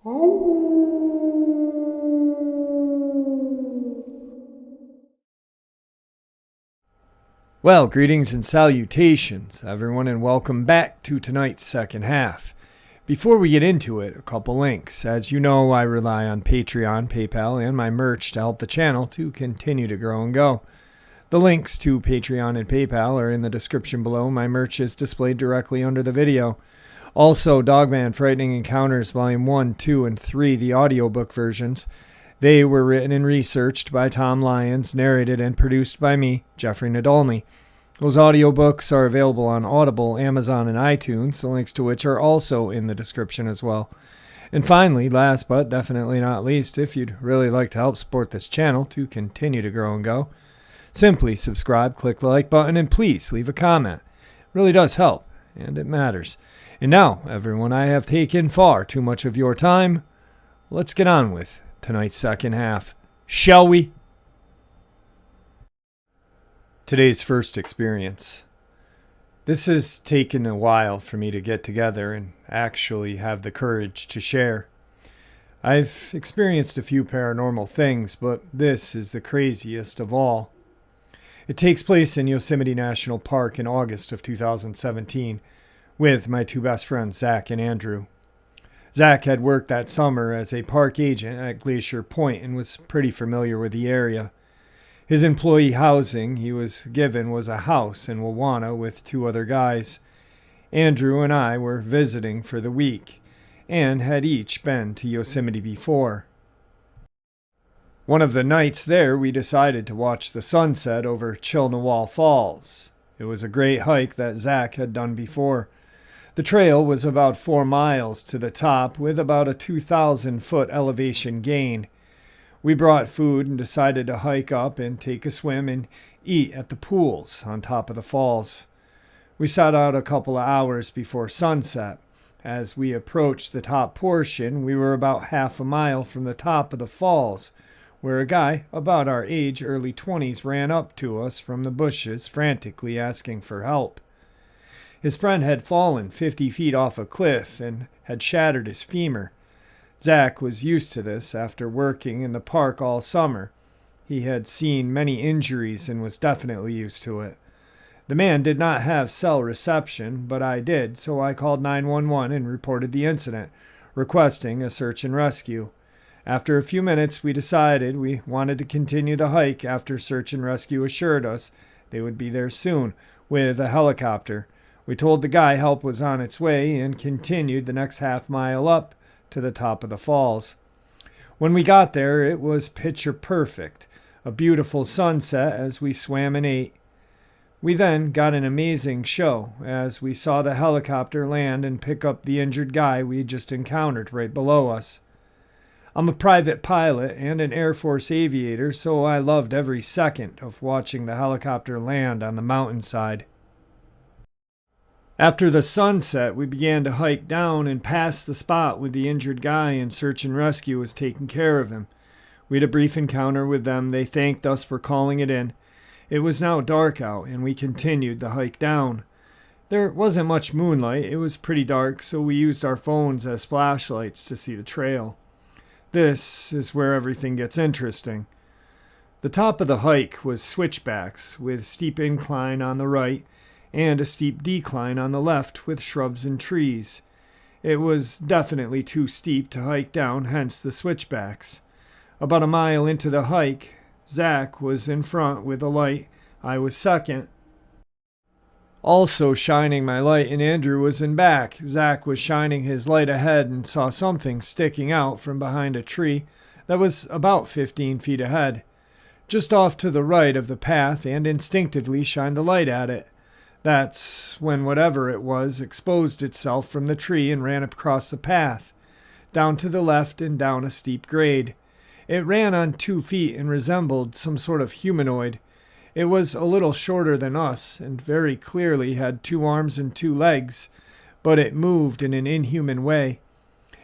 Well, greetings and salutations, everyone, and welcome back to tonight's second half. Before we get into it, a couple links. As you know, I rely on Patreon, PayPal, and my merch to help the channel to continue to grow and go. The links to Patreon and PayPal are in the description below. My merch is displayed directly under the video. Also, Dogman Frightening Encounters Volume 1, 2, and 3, the audiobook versions. They were written and researched by Tom Lyons, narrated and produced by me, Jeffrey Nadolny. Those audiobooks are available on Audible, Amazon, and iTunes, the links to which are also in the description as well. And finally, last but definitely not least, if you'd really like to help support this channel to continue to grow and go, simply subscribe, click the like button, and please leave a comment. It really does help, and it matters. And now, everyone, I have taken far too much of your time. Let's get on with tonight's second half, shall we? Today's first experience. This has taken a while for me to get together and actually have the courage to share. I've experienced a few paranormal things, but this is the craziest of all. It takes place in Yosemite National Park in August of 2017 with my two best friends, Zach and Andrew. Zach had worked that summer as a park agent at Glacier Point and was pretty familiar with the area. His employee housing he was given was a house in Wawana with two other guys. Andrew and I were visiting for the week and had each been to Yosemite before. One of the nights there, we decided to watch the sunset over Chilnawall Falls. It was a great hike that Zach had done before. The trail was about 4 miles to the top with about a 2,000-foot elevation gain. We brought food and decided to hike up and take a swim and eat at the pools on top of the falls. We sat out a couple of hours before sunset. As we approached the top portion, we were about half a mile from the top of the falls, where a guy about our age, early 20s, ran up to us from the bushes, frantically asking for help. His friend had fallen 50 feet off a cliff and had shattered his femur. Zach was used to this after working in the park all summer. He had seen many injuries and was definitely used to it. The man did not have cell reception, but I did, so I called 911 and reported the incident, requesting a search and rescue. After a few minutes, we decided we wanted to continue the hike after search and rescue assured us they would be there soon with a helicopter. We told the guy help was on its way and continued the next half mile up to the top of the falls. When we got there, it was picture perfect, a beautiful sunset as we swam and ate. We then got an amazing show as we saw the helicopter land and pick up the injured guy we had just encountered right below us. I'm a private pilot and an Air Force aviator, so I loved every second of watching the helicopter land on the mountainside. After the sunset, we began to hike down and past the spot with the injured guy, and search and rescue was taking care of him. We had a brief encounter with them. They thanked us for calling it in. It was now dark out, and we continued the hike down. There wasn't much moonlight. It was pretty dark, so we used our phones as flashlights to see the trail. This is where everything gets interesting. The top of the hike was switchbacks with steep incline on the right and a steep decline on the left with shrubs and trees. It was definitely too steep to hike down, hence the switchbacks. About a mile into the hike, Zach was in front with a light. I was second, also shining my light, and Andrew was in back. Zach was shining his light ahead and saw something sticking out from behind a tree that was about 15 feet ahead, just off to the right of the path, and instinctively shined the light at it. That's when whatever it was exposed itself from the tree and ran across the path, down to the left and down a steep grade. It ran on 2 feet and resembled some sort of humanoid. It was a little shorter than us and very clearly had 2 arms and 2 legs, but it moved in an inhuman way.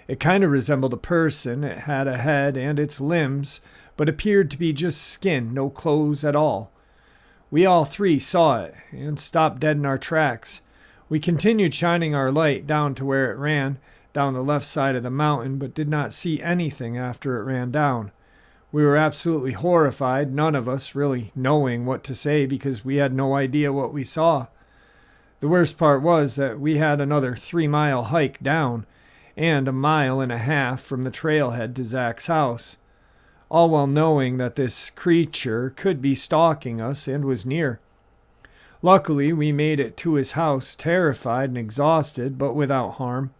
It kind of resembled a person. It had a head and its limbs, but appeared to be just skin, no clothes at all. We all 3 saw it and stopped dead in our tracks. We continued shining our light down to where it ran, down the left side of the mountain, but did not see anything after it ran down. We were absolutely horrified, none of us really knowing what to say because we had no idea what we saw. The worst part was that we had another 3-mile hike down and 1.5 miles from the trailhead to Zach's house, all while knowing that this creature could be stalking us and was near. Luckily, we made it to his house terrified and exhausted, but without harm.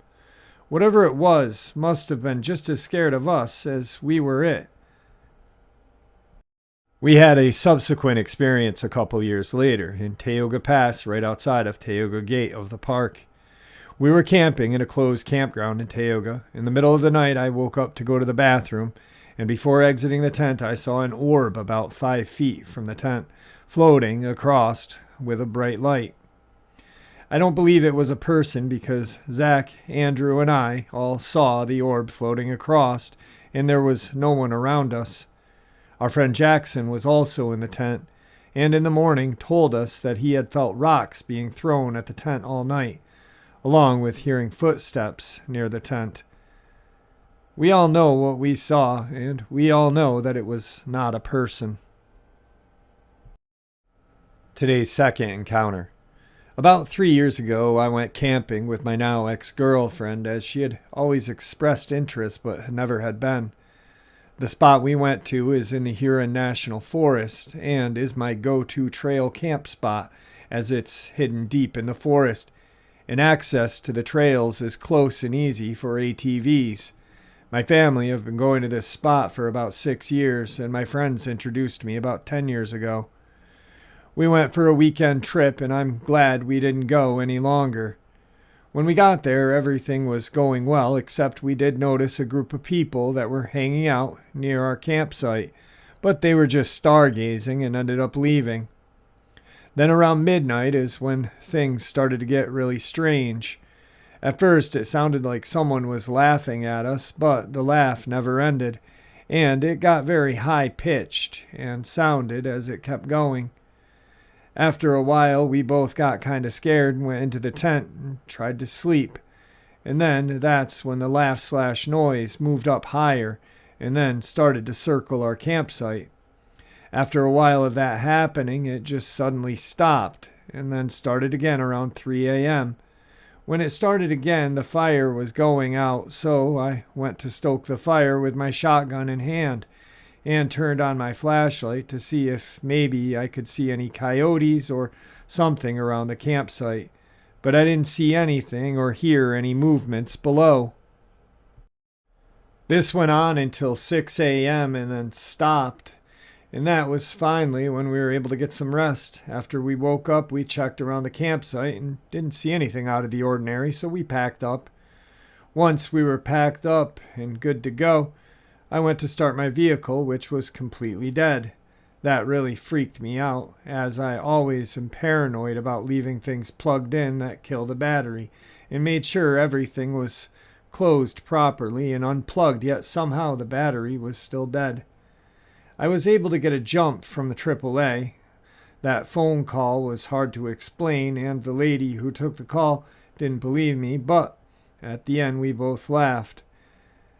Whatever it was must have been just as scared of us as we were it. We had a subsequent experience a couple years later in Tioga Pass, right outside of Tioga Gate of the park. We were camping in a closed campground in Tioga. In the middle of the night, I woke up to go to the bathroom, and before exiting the tent, I saw an orb about 5 feet from the tent, floating across with a bright light. I don't believe it was a person because Zach, Andrew, and I all saw the orb floating across, and there was no one around us. Our friend Jackson was also in the tent, and in the morning told us that he had felt rocks being thrown at the tent all night, along with hearing footsteps near the tent. We all know what we saw, and we all know that it was not a person. Today's second encounter. About 3 years ago, I went camping with my now ex-girlfriend, as she had always expressed interest but never had been. The spot we went to is in the Huron National Forest and is my go-to trail camp spot, as it's hidden deep in the forest, and access to the trails is close and easy for ATVs. My family have been going to this spot for about 6 years, and my friends introduced me about 10 years ago. We went for a weekend trip, and I'm glad we didn't go any longer. When we got there, everything was going well, except we did notice a group of people that were hanging out near our campsite, but they were just stargazing and ended up leaving. Then around midnight is when things started to get really strange. At first, it sounded like someone was laughing at us, but the laugh never ended, and it got very high-pitched and sounded as it kept going. After a while, we both got kind of scared and went into the tent and tried to sleep. And then that's when the laugh/noise moved up higher and then started to circle our campsite. After a while of that happening, it just suddenly stopped and then started again around 3 a.m. When it started again, the fire was going out, so I went to stoke the fire with my shotgun in hand and turned on my flashlight to see if maybe I could see any coyotes or something around the campsite, but I didn't see anything or hear any movements below. This went on until 6 a.m. and then stopped, and that was finally when we were able to get some rest. After we woke up, we checked around the campsite and didn't see anything out of the ordinary, so we packed up. Once we were packed up and good to go, I went to start my vehicle, which was completely dead. That really freaked me out, as I always am paranoid about leaving things plugged in that kill the battery, and made sure everything was closed properly and unplugged, yet somehow the battery was still dead. I was able to get a jump from the AAA. That phone call was hard to explain, and the lady who took the call didn't believe me, but at the end we both laughed.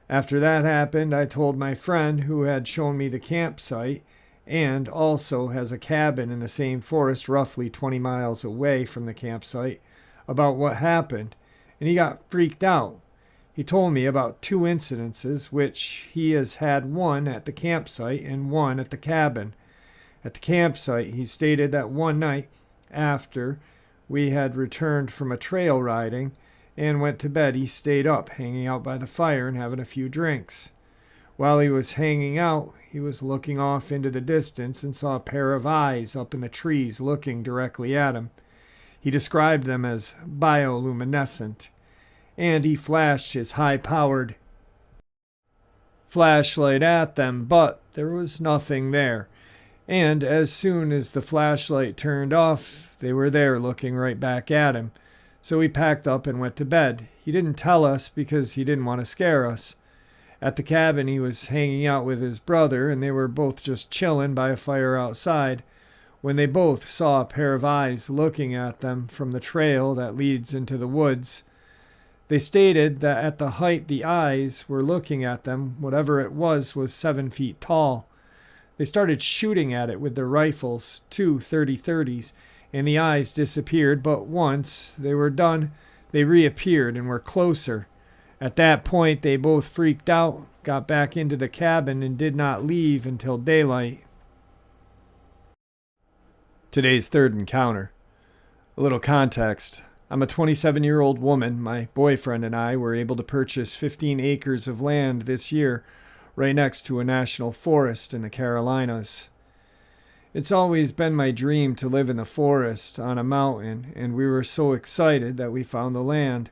After that happened, I told my friend who had shown me the campsite and also has a cabin in the same forest roughly 20 miles away from the campsite about what happened, and he got freaked out. He told me about 2 incidences, which he has had one at the campsite and one at the cabin. At the campsite, he stated that one night after we had returned from a trail riding and went to bed, he stayed up, hanging out by the fire and having a few drinks. While he was hanging out, he was looking off into the distance and saw a pair of eyes up in the trees looking directly at him. He described them as bioluminescent, and he flashed his high-powered flashlight at them, but there was nothing there. And as soon as the flashlight turned off, they were there looking right back at him. So we packed up and went to bed. He didn't tell us because he didn't want to scare us. At the cabin, he was hanging out with his brother, and they were both just chilling by a fire outside, when they both saw a pair of eyes looking at them from the trail that leads into the woods. They stated that at the height the eyes were looking at them, whatever it was 7 feet tall. They started shooting at it with their rifles, 2 30-30s, and the eyes disappeared, but once they were done, they reappeared and were closer. At that point, they both freaked out, got back into the cabin, and did not leave until daylight. Today's third encounter. A little context. I'm a 27-year-old woman. My boyfriend and I were able to purchase 15 acres of land this year, right next to a national forest in the Carolinas. It's always been my dream to live in the forest on a mountain, and we were so excited that we found the land.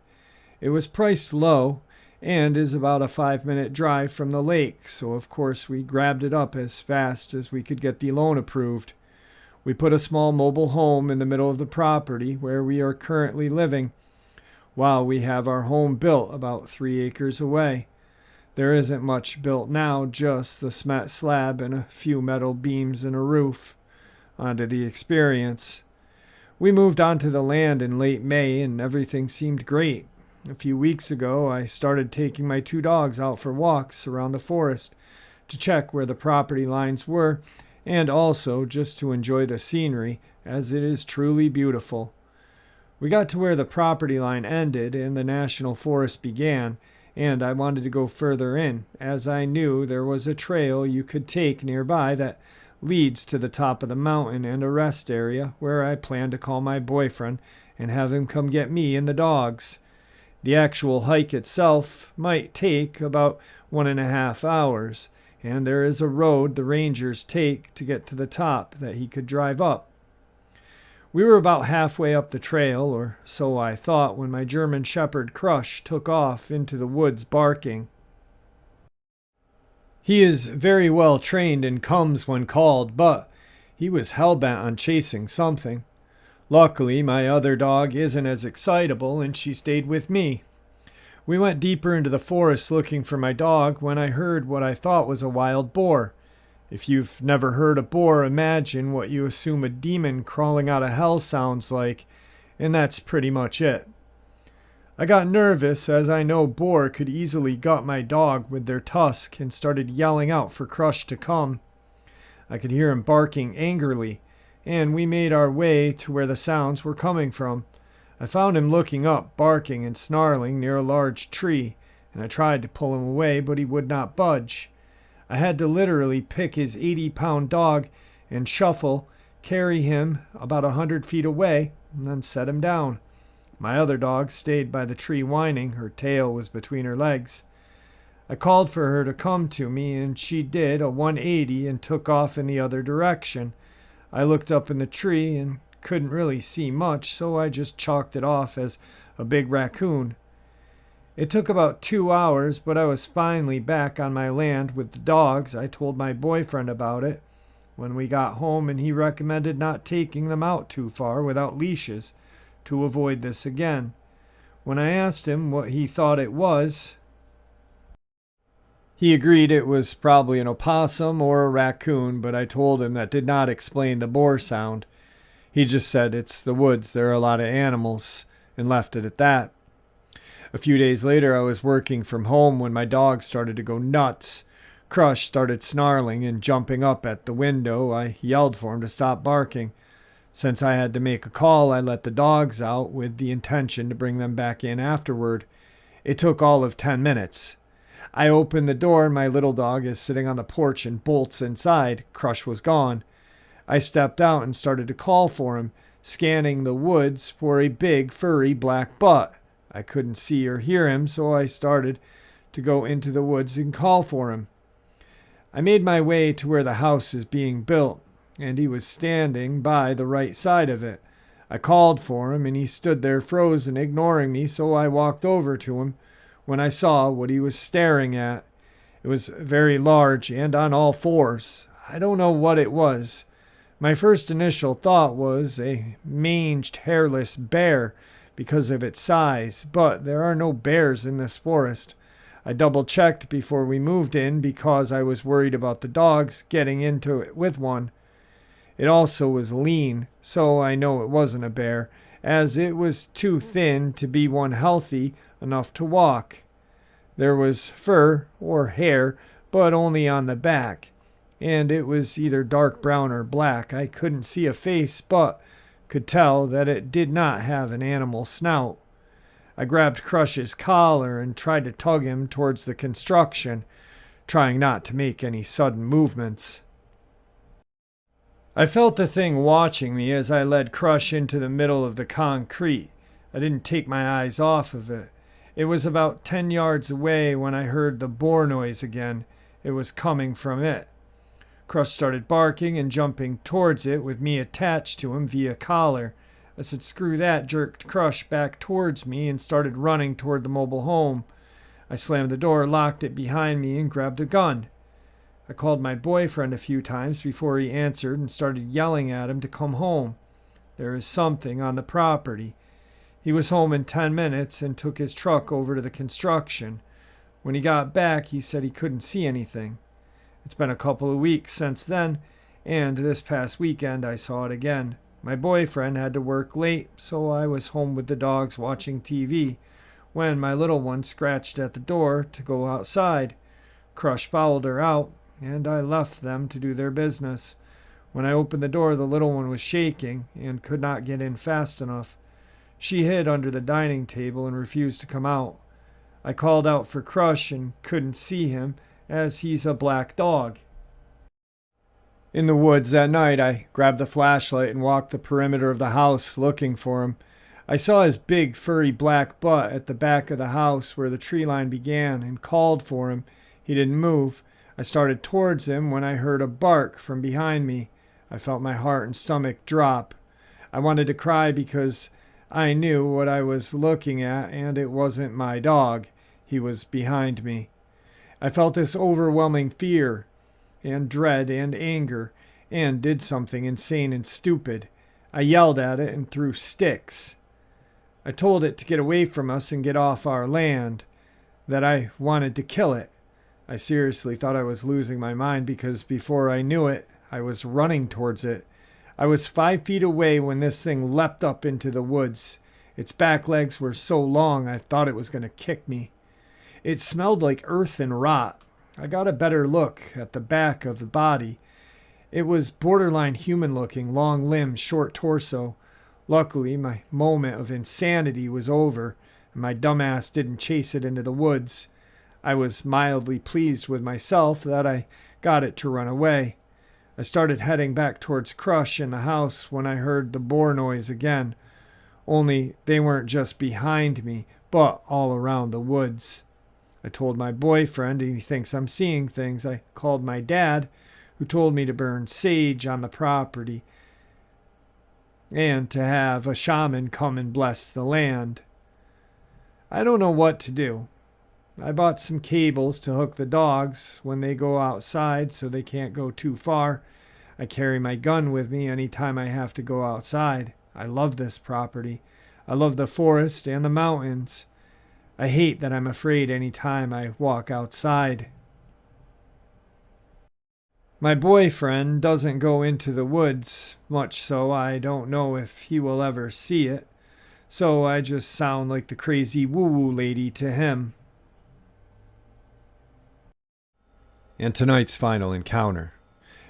It was priced low and is about a 5-minute drive from the lake, so of course we grabbed it up as fast as we could get the loan approved. We put a small mobile home in the middle of the property where we are currently living, while we have our home built about 3 acres away. There isn't much built now, just the cement slab and a few metal beams and a roof. Onto the experience. We moved onto the land in late May and everything seemed great. A few weeks ago, I started taking my 2 dogs out for walks around the forest to check where the property lines were and also just to enjoy the scenery, as it is truly beautiful. We got to where the property line ended and the national forest began, and I wanted to go further in, as I knew there was a trail you could take nearby that leads to the top of the mountain and a rest area where I planned to call my boyfriend and have him come get me and the dogs. The actual hike itself might take about 1.5 hours, and there is a road the rangers take to get to the top that he could drive up. We were about halfway up the trail, or so I thought, when my German Shepherd Crush took off into the woods barking. He is very well trained and comes when called, but he was hell-bent on chasing something. Luckily, my other dog isn't as excitable, and she stayed with me. We went deeper into the forest looking for my dog when I heard what I thought was a wild boar. If you've never heard a boar, imagine what you assume a demon crawling out of hell sounds like, and that's pretty much it. I got nervous, as I know boar could easily gut my dog with their tusk, and started yelling out for Crush to come. I could hear him barking angrily, and we made our way to where the sounds were coming from. I found him looking up, barking and snarling near a large tree, and I tried to pull him away, but he would not budge. I had to literally pick his 80-pound dog and carry him about 100 feet away, and then set him down. My other dog stayed by the tree whining. Her tail was between her legs. I called for her to come to me, and she did a 180 and took off in the other direction. I looked up in the tree and couldn't really see much, so I just chalked it off as a big raccoon. It took about 2 hours, but I was finally back on my land with the dogs. I told my boyfriend about it when we got home, and he recommended not taking them out too far without leashes to avoid this again. When I asked him what he thought it was, he agreed it was probably an opossum or a raccoon, but I told him that did not explain the boar sound. He just said it's the woods, there are a lot of animals, and left it at that. A few days later, I was working from home when my dog started to go nuts. Crush started snarling and jumping up at the window. I yelled for him to stop barking. Since I had to make a call, I let the dogs out with the intention to bring them back in afterward. It took all of 10 minutes. I opened the door and my little dog is sitting on the porch and bolts inside. Crush was gone. I stepped out and started to call for him, scanning the woods for a big, furry black butt. I couldn't see or hear him, so I started to go into the woods and call for him. I made my way to where the house is being built, and he was standing by the right side of it. I called for him, and he stood there frozen, ignoring me, so I walked over to him when I saw what he was staring at. It was very large and on all fours. I don't know what it was. My first initial thought was a manged, hairless bear because of its size, but there are no bears in this forest. I double-checked before we moved in because I was worried about the dogs getting into it with one. It also was lean, so I know it wasn't a bear, as it was too thin to be one healthy enough to walk. There was fur or hair, but only on the back, and it was either dark brown or black. I couldn't see a face, but could tell that it did not have an animal snout. I grabbed Crush's collar and tried to tug him towards the construction, trying not to make any sudden movements. I felt the thing watching me as I led Crush into the middle of the concrete. I didn't take my eyes off of it. It was about 10 yards away when I heard the boar noise again. It was coming from it. Crush started barking and jumping towards it with me attached to him via collar. I said, "Screw that," jerked Crush back towards me and started running toward the mobile home. I slammed the door, locked it behind me, and grabbed a gun. I called my boyfriend a few times before he answered and started yelling at him to come home. There is something on the property. He was home in 10 minutes and took his truck over to the construction. When he got back, he said he couldn't see anything. It's been a couple of weeks since then, and this past weekend I saw it again. My boyfriend had to work late, so I was home with the dogs watching TV when my little one scratched at the door to go outside. Crush followed her out, and I left them to do their business. When I opened the door, the little one was shaking and could not get in fast enough. She hid under the dining table and refused to come out. I called out for Crush and couldn't see him, as he's a black dog. In the woods that night, I grabbed the flashlight and walked the perimeter of the house looking for him. I saw his big, furry black butt at the back of the house where the tree line began and called for him. He didn't move. I started towards him when I heard a bark from behind me. I felt my heart and stomach drop. I wanted to cry because I knew what I was looking at, and it wasn't my dog. He was behind me. I felt this overwhelming fear and dread and anger, and did something insane and stupid. I yelled at it and threw sticks. I told it to get away from us and get off our land, that I wanted to kill it. I seriously thought I was losing my mind because before I knew it, I was running towards it. I was 5 feet away when this thing leapt up into the woods. Its back legs were so long I thought it was going to kick me. It smelled like earth and rot. I got a better look at the back of the body. It was borderline human-looking, long limbs, short torso. Luckily, my moment of insanity was over, and my dumbass didn't chase it into the woods. I was mildly pleased with myself that I got it to run away. I started heading back towards Crush in the house when I heard the boar noise again. Only they weren't just behind me, but all around the woods. I told my boyfriend, and he thinks I'm seeing things. I called my dad, who told me to burn sage on the property and to have a shaman come and bless the land. I don't know what to do. I bought some cables to hook the dogs when they go outside so they can't go too far. I carry my gun with me anytime I have to go outside. I love this property. I love the forest and the mountains. I hate that I'm afraid any time I walk outside. My boyfriend doesn't go into the woods much, so I don't know if he will ever see it. So I just sound like the crazy woo-woo lady to him. And tonight's final encounter.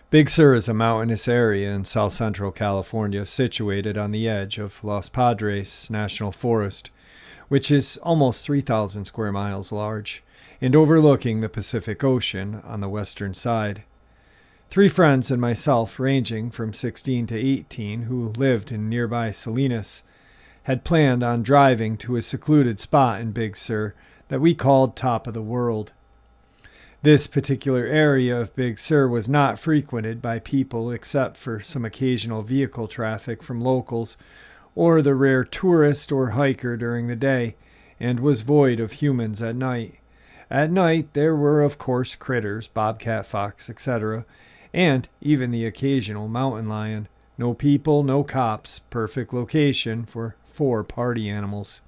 Big Sur is a mountainous area in south central California situated on the edge of Los Padres National Forest, which is almost 3,000 square miles large, and overlooking the Pacific Ocean on the western side. 3 friends and myself, ranging from 16 to 18, who lived in nearby Salinas, had planned on driving to a secluded spot in Big Sur that we called Top of the World. This particular area of Big Sur was not frequented by people except for some occasional vehicle traffic from locals or the rare tourist or hiker during the day, and was void of humans at night. At night there were, of course, critters, bobcat, fox, etc., and even the occasional mountain lion. No people, no cops. Perfect location for 4 party animals.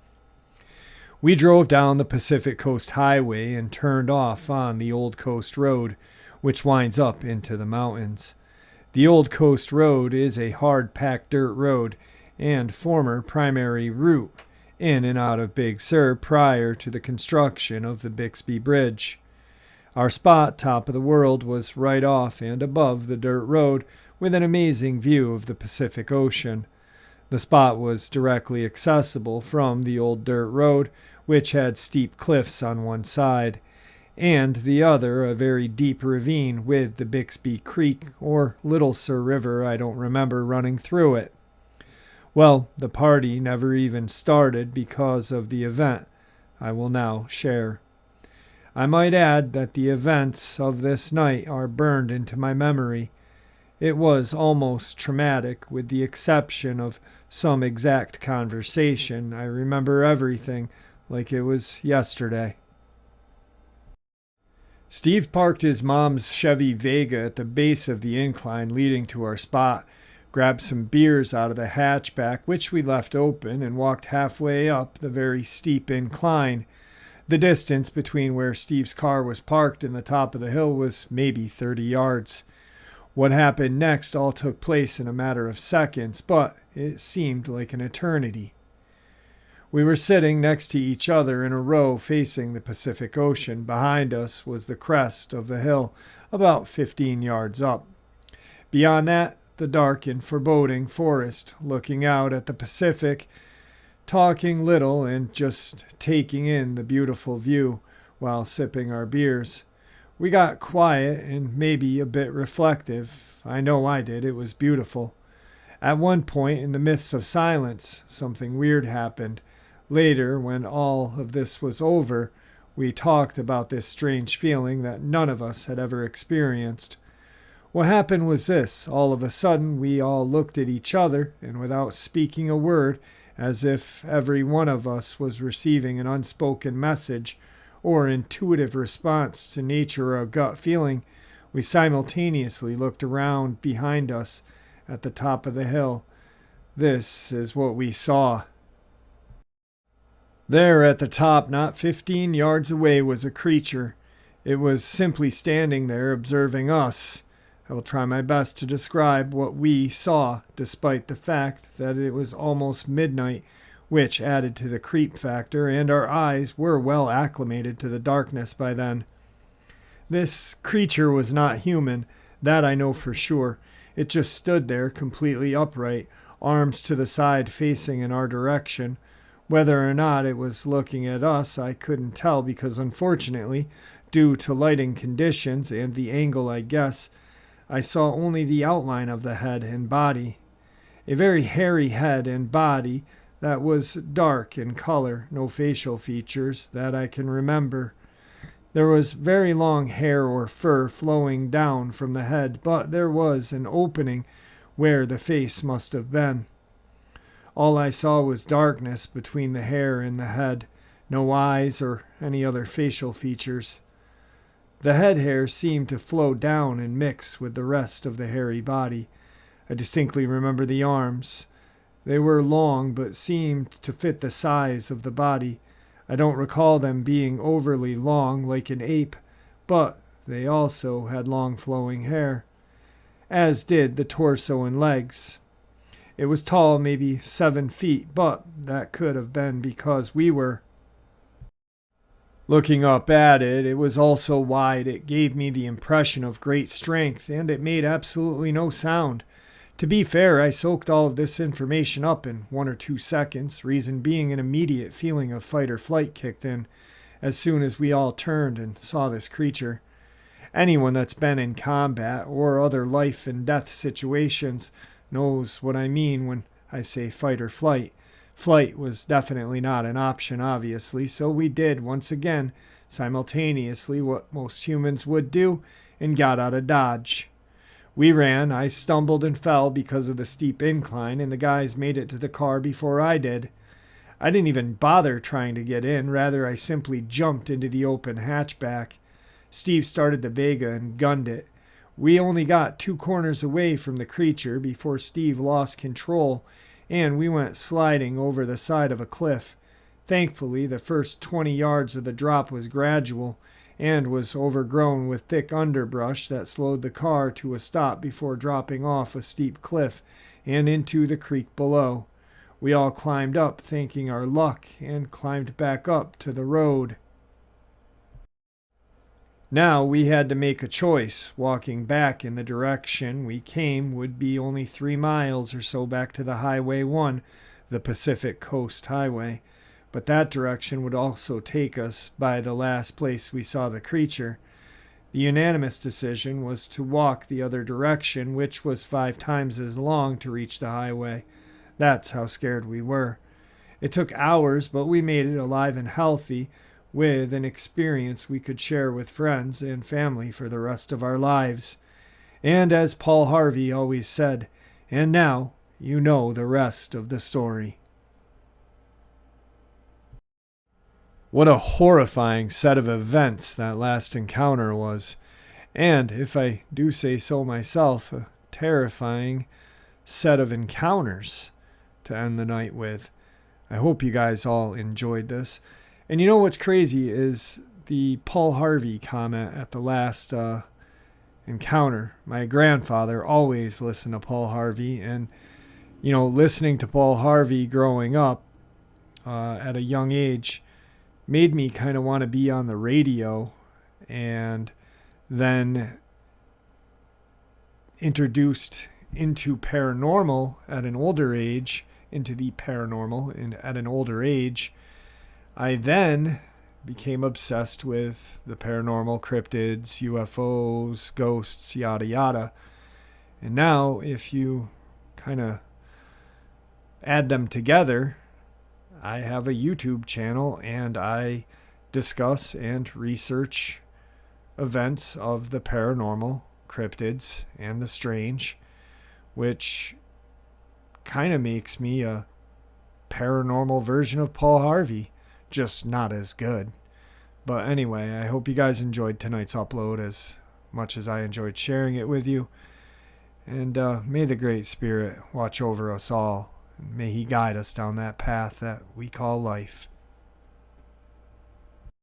We drove down the Pacific Coast Highway and turned off on the Old Coast Road, which winds up into the mountains. The Old Coast Road is a hard-packed dirt road and former primary route in and out of Big Sur prior to the construction of the Bixby Bridge. Our spot, top of the world, was right off and above the dirt road with an amazing view of the Pacific Ocean. The spot was directly accessible from the old dirt road, which had steep cliffs on one side, and the other a very deep ravine with the Bixby Creek or Little Sur River, I don't remember, running through it. Well, the party never even started because of the event I will now share. I might add that the events of this night are burned into my memory. It was almost traumatic, with the exception of some exact conversation. I remember everything like it was yesterday. Steve parked his mom's Chevy Vega at the base of the incline leading to our spot, grabbed some beers out of the hatchback, which we left open, and walked halfway up the very steep incline. The distance between where Steve's car was parked and the top of the hill was maybe 30 yards. What happened next all took place in a matter of seconds, but it seemed like an eternity. We were sitting next to each other in a row facing the Pacific Ocean. Behind us was the crest of the hill, about 15 yards up. Beyond that, the dark and foreboding forest, looking out at the Pacific, talking little and just taking in the beautiful view while sipping our beers. We got quiet and maybe a bit reflective. I know I did. It was beautiful. At one point, in the midst of silence, something weird happened. Later, when all of this was over, we talked about this strange feeling that none of us had ever experienced. What happened was this. All of a sudden, we all looked at each other, and without speaking a word, as if every one of us was receiving an unspoken message or intuitive response to nature or a gut feeling, we simultaneously looked around behind us at the top of the hill. This is what we saw. There at the top, not 15 yards away, was a creature. It was simply standing there observing us. I will try my best to describe what we saw, despite the fact that it was almost midnight, which added to the creep factor, and our eyes were well acclimated to the darkness by then. This creature was not human, that I know for sure. It just stood there completely upright, arms to the side facing in our direction. Whether or not it was looking at us, I couldn't tell because, unfortunately, due to lighting conditions and the angle, I guess, I saw only the outline of the head and body. A very hairy head and body that was dark in color, no facial features that I can remember. There was very long hair or fur flowing down from the head, but there was an opening where the face must have been. All I saw was darkness between the hair and the head, no eyes or any other facial features. The head hair seemed to flow down and mix with the rest of the hairy body. I distinctly remember the arms. They were long but seemed to fit the size of the body. I don't recall them being overly long like an ape, but they also had long flowing hair, as did the torso and legs. It was tall, maybe 7 feet, but that could have been because we were looking up at it. It was also wide. It gave me the impression of great strength, and it made absolutely no sound. To be fair, I soaked all of this information up in 1 or 2 seconds, reason being an immediate feeling of fight or flight kicked in as soon as we all turned and saw this creature. Anyone that's been in combat or other life and death situations knows what I mean when I say fight or flight. Flight was definitely not an option, obviously, so we did, once again, simultaneously what most humans would do and got out of Dodge. We ran. I stumbled and fell because of the steep incline, and the guys made it to the car before I did. I didn't even bother trying to get in. Rather, I simply jumped into the open hatchback. Steve started the Vega and gunned it. We only got 2 corners away from the creature before Steve lost control, and we went sliding over the side of a cliff. Thankfully, the first 20 yards of the drop was gradual and was overgrown with thick underbrush that slowed the car to a stop before dropping off a steep cliff and into the creek below. We all climbed up, thanking our luck, and climbed back up to the road. Now we had to make a choice. Walking back in the direction we came would be only 3 miles or so back to the Highway 1, the Pacific Coast Highway. But that direction would also take us by the last place we saw the creature. The unanimous decision was to walk the other direction, which was 5 times as long to reach the highway. That's how scared we were. It took hours, but we made it alive and healthy, with an experience we could share with friends and family for the rest of our lives. And as Paul Harvey always said, and now you know the rest of the story. What a horrifying set of events that last encounter was. And, if I do say so myself, a terrifying set of encounters to end the night with. I hope you guys all enjoyed this. And you know what's crazy is the Paul Harvey comment at the last encounter. My grandfather always listened to Paul Harvey, and listening to Paul Harvey growing up at a young age made me kind of want to be on the radio, and then introduced into paranormal at an older age, at an older age. I then became obsessed with the paranormal, cryptids, UFOs, ghosts, yada yada. And now, if you kind of add them together, I have a YouTube channel and I discuss and research events of the paranormal, cryptids, and the strange, which kind of makes me a paranormal version of Paul Harvey. Just not as good. But anyway, I hope you guys enjoyed tonight's upload as much as I enjoyed sharing it with you. And may the Great Spirit watch over us all. And may He guide us down that path that we call life.